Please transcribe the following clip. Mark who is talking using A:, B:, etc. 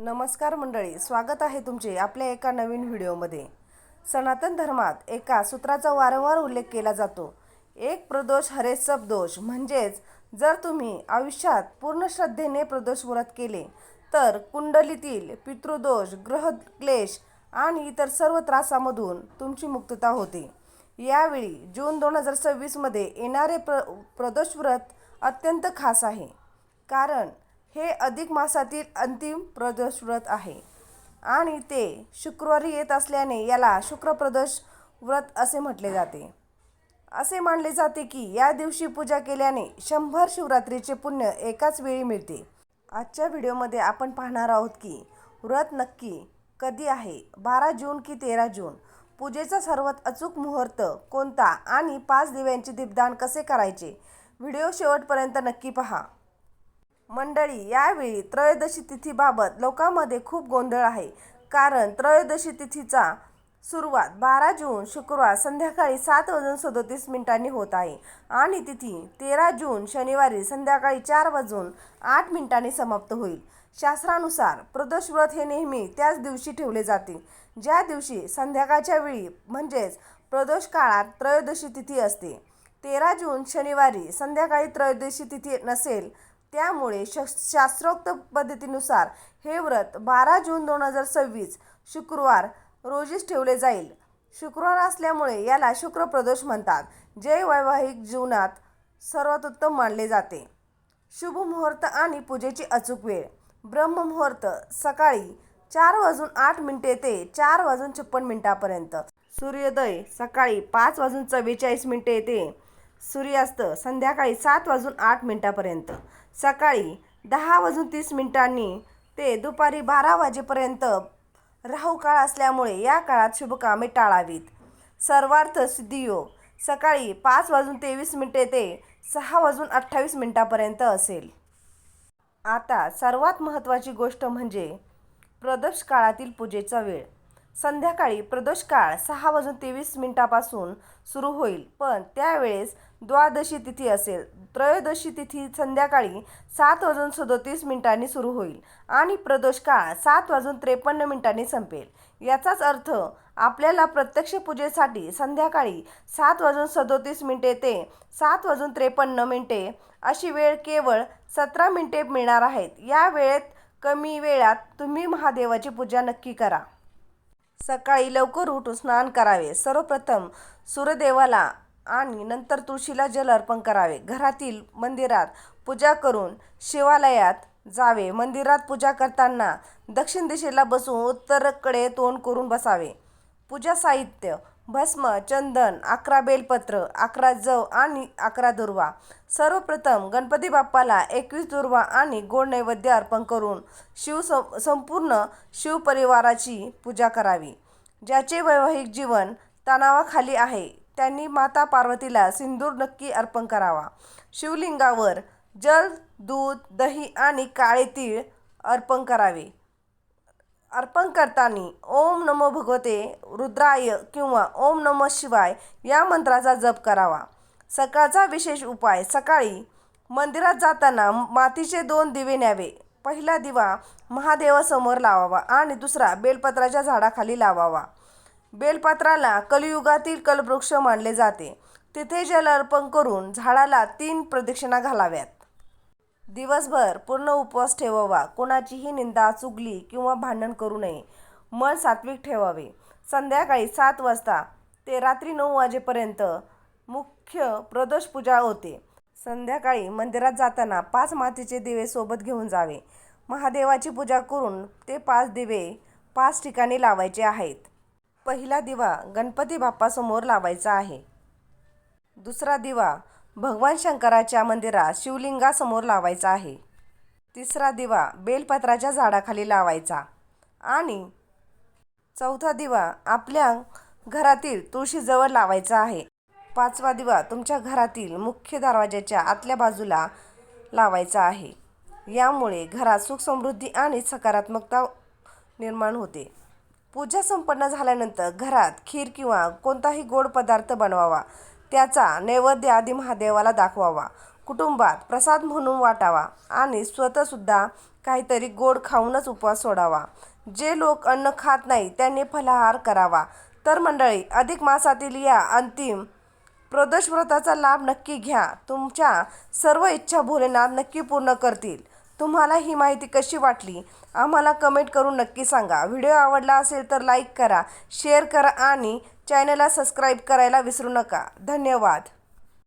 A: नमस्कार मंडळी, स्वागत आहे तुमचे आपल्या एका नवीन व्हिडिओमध्ये. सनातन धर्मात एका सूत्राचा वारंवार उल्लेख केला जातो. एक प्रदोष हरे सब दोष. म्हणजेच जर तुम्ही आयुष्यात पूर्ण श्रद्धेने प्रदोष व्रत केले तर कुंडलीतील पितृदोष, ग्रह क्लेश आणि इतर सर्व त्रासामधून तुमची मुक्तता होते. यावेळी जून 2026 मध्ये येणारे प्रदोष व्रत अत्यंत खास आहे, कारण हे अधिक मासातील अंतिम प्रदोष व्रत आहे आणि ते शुक्रवारी येत असल्याने याला शुक्र प्रदोष व्रत असे म्हटले जाते. असे मानले जाते की या दिवशी पूजा केल्याने 100 शिवरात्रीचे पुण्य एकाच वेळी मिळते. आजच्या व्हिडिओमध्ये आपण पाहणार आहोत की व्रत नक्की कधी आहे, 12 जून की 13 जून, पूजेचा सर्वात अचूक मुहूर्त कोणता आणि 5 दिव्यांचे दीपदान कसे करायचे. व्हिडिओ शेवटपर्यंत नक्की पहा. मंडळी, यावेळी त्रयोदशी तिथीबाबत लोकांमध्ये खूप गोंधळ आहे, कारण त्रयोदशी तिथीचा सुरुवात 12 जून शुक्रवार संध्याकाळी 7:37 होत आहे आणि तिथी 13 जून शनिवारी संध्याकाळी 4:08 समाप्त होईल. शास्त्रानुसार प्रदोष व्रत हे नेहमी त्याच दिवशी ठेवले जाते ज्या दिवशी संध्याकाळच्या वेळी म्हणजेच प्रदोष काळात त्रयोदशी तिथी असते. 13 जून शनिवारी संध्याकाळी त्रयोदशी तिथी नसेल, त्यामुळे शास्त्रोक्त पद्धतीनुसार हे व्रत 12 जून 2026 शुक्रवार रोजीच ठेवले जाईल. शुक्रवार असल्यामुळे याला शुक्र प्रदोष म्हणतात, जे वैवाहिक जीवनात सर्वात उत्तम मानले जाते. शुभ मुहूर्त आणि पूजेची अचूक वेळ. ब्रह्ममुहूर्त सकाळी 4:08 ते 4:56 सूर्योदय सकाळी 5:44 ते सूर्यास्त संध्याकाळी 7:08 सकाळी 10:30 ते दुपारी 12 वाजेपर्यंत राहू काळ असल्यामुळे या काळात शुभकामे टाळावीत. सर्वार्थ सिद्धियोग सकाळी 5:23 ते 6:28 असेल. आता सर्वात महत्त्वाची गोष्ट म्हणजे प्रदोष काळातील पूजेचा वेळ. संध्याकाळी प्रदोष काळ 6:23 पासून सुरू होईल, पण त्यावेळेस द्वादशी तिथी असेल. त्रयोदशी तिथी संध्याकाळी 7:37 सुरू होईल आणि प्रदोष काळ 7:53 संपेल. याचाच अर्थ आपल्याला प्रत्यक्ष पूजेसाठी संध्याकाळी 7:37 ते 7:53 अशी वेळ केवळ 17 मिनिटे मिळणार आहेत. या वेळेत कमी वेळात तुम्ही महादेवाची पूजा नक्की करा. सकाळी लवकर उठून स्नान करावे. सर्वप्रथम सूर्यदेवाला आणि नंतर तुळशीला जल अर्पण करावे. घरातील मंदिरात पूजा करून शिवालयात जावे. मंदिरात पूजा करताना दक्षिण दिशेला बसून उत्तरेकडे तोंड करून बसावे. पूजा साहित्य: भस्म, चंदन, 11 बेलपत्र, 11 जव आणि 11 दुर्वा. सर्वप्रथम गणपती बाप्पाला 21 दुर्वा आणि गोड नैवेद्य अर्पण करून संपूर्ण शिवपरिवाराची पूजा करावी. ज्याचे वैवाहिक जीवन तणावाखाली आहे त्यांनी माता पार्वतीला सिंदूर नक्की अर्पण करावा. शिवलिंगावर जल, दूध, दही आणि काळे तीळ अर्पण करावे. अर्पण करताना ओम नमो भगवते रुद्राय किंवा ओम नमः शिवाय या मंत्राचा जप करावा. सकाळचा विशेष उपाय: सकाळी मंदिरात जाताना मातीचे 2 दिवे न्यावे. पहिला दिवा महादेवासमोर लावावा आणि दुसरा बेलपत्राच्या झाडाखाली लावावा. बेलपत्राला कलियुगातील कल्पवृक्ष मानले जाते. तिथे जल अर्पण करून झाडाला 3 प्रदक्षिणा घालाव्यात. दिवसभर पूर्ण उपवास ठेवावा. कोणाचीही निंदा, चुगली किंवा भांडण करू नये. मन सात्विक ठेवावे. संध्याकाळी 7 वाजता ते रात्री 9 वाजेपर्यंत मुख्य प्रदोष पूजा होते. संध्याकाळी मंदिरात जाताना 5 मातीचे दिवे सोबत घेऊन जावे. महादेवाची पूजा करून ते 5 दिवे 5 ठिकाणी लावायचे आहेत. पहिला दिवा गणपती बाप्पासमोर लावायचा आहे. दुसरा दिवा भगवान शंकराच्या मंदिरात शिवलिंगासमोर लावायचा आहे. तिसरा दिवा बेलपत्राच्या झाडाखाली लावायचा आणि चौथा दिवा आपल्या घरातील तुळशीजवळ लावायचा आहे. 5वा दिवा तुमच्या घरातील मुख्य दरवाजाच्या आतल्या बाजूला लावायचा आहे. यामुळे घरात सुख, समृद्धी आणि सकारात्मकता निर्माण होते. पूजा संपन्न झाल्यानंतर घरात खीर किंवा कोणताही गोड पदार्थ बनवावा. त्याचा नैवेद्य आधी महादेवाला दाखवावा. कुटुंबात प्रसाद म्हणून वाटावा आणि स्वतःसुद्धा काहीतरी गोड खाऊनच उपवास सोडावा. जे लोक अन्न खात नाही त्यांनी फलाहार करावा. तर मंडळी, अधिक मासातील या अंतिम प्रदोष व्रताचा लाभ नक्की घ्या. तुमच्या सर्व इच्छा भोलेनाथ नक्की पूर्ण करतील. तुम्हाला ही माहिती कशी वाटली आम्हाला कमेंट करून नक्की सांगा. व्हिडिओ आवडला असेल तर लाईक करा, शेअर करा आणि चॅनलला सबस्क्राईब करायला विसरू नका. धन्यवाद.